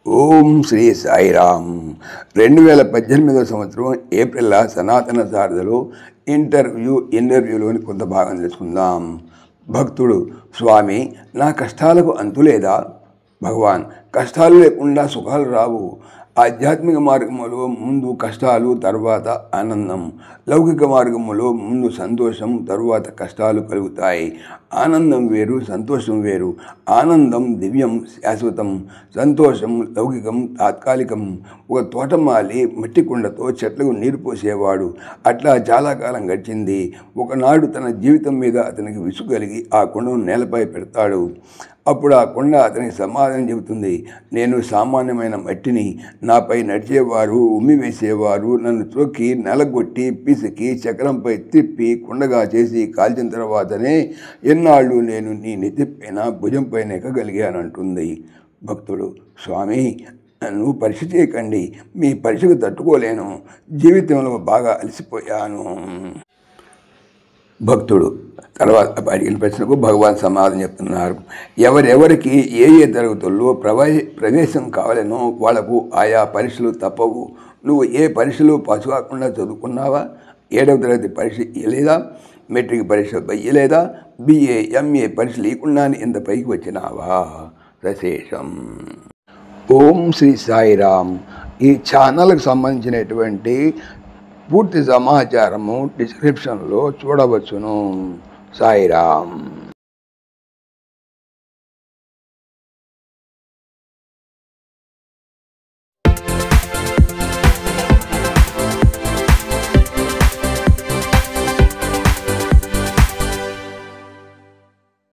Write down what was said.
ఓం శ్రీ సాయిరామ్ 2018 సంవత్సరం ఏప్రిల్ సనాతన సారథిలో ఇంటర్వ్యూలోని కొంత భాగం తెలుసుకుందాం. భక్తుడు: స్వామి, నా కష్టాలకు అంతులేదా? భగవాన్: కష్టాలు లేకుండా సుఖాలు రావు. ఆధ్యాత్మిక మార్గంలో ముందు కష్టాలు, తర్వాత ఆనందం. లౌకిక మార్గంలో ముందు సంతోషం, తరువాత కష్టాలు కలుగుతాయి. ఆనందం వేరు, సంతోషం వేరు. ఆనందం దివ్యం, శాశ్వతం. సంతోషం లౌకికం, తాత్కాలికం. ఒక తోటమాలి మట్టి కుండతో చెట్లకు నీరు పోసేవాడు. అట్లా చాలా కాలం గడిచింది. ఒకనాడు తన జీవితం మీద అతనికి విసుగు కలిగి ఆ కుండను నేలపై పెడతాడు. అప్పుడు ఆ కొండ అతనికి సమాధానం చెబుతుంది: నేను సామాన్యమైన మట్టిని. నాపై నడిచేవారు, ఉమ్మి వేసేవారు నన్ను త్రొక్కి, నలగొట్టి, పిసికి, చక్రంపై తిప్పి, కుండగా చేసి కాల్చిన తర్వాతనే ఎన్నాళ్ళు నేను నీ నెత్తిపైన, భుజంపైన ఎక్కగలిగానంటుంది. భక్తుడు: స్వామి, నన్ను పరీక్ష చేయకండి. మీ పరీక్షకు తట్టుకోలేను. జీవితంలో బాగా అలసిపోయాను. భక్తుడు తర్వాత అడిగిన ప్రశ్నకు భగవాన్ సమాధానం చెప్తున్నారు. ఎవరెవరికి ఏ ఏ తరగతుల్లో ప్రవేశం కావాలనో వాళ్లకు ఆయా పరీక్షలు తప్పవు. నువ్వు ఏ పరీక్షలు పాసు కాకుండా చదువుకున్నావా? 7వ తరగతి పరీక్ష ఇయ్యలేదా? మెట్రిక్ పరీక్ష ఇయ్యలేదా? BA, MA పరీక్షలు ఇవ్వకుండానే ఇంత పైకి వచ్చినావా? సశేషం. ఓం శ్రీ సాయిరామ్. ఈ ఛానల్కి సంబంధించినటువంటి పూర్తి సమాచారము డిస్క్రిప్షన్లో చూడవచ్చును. సాయిరామ్.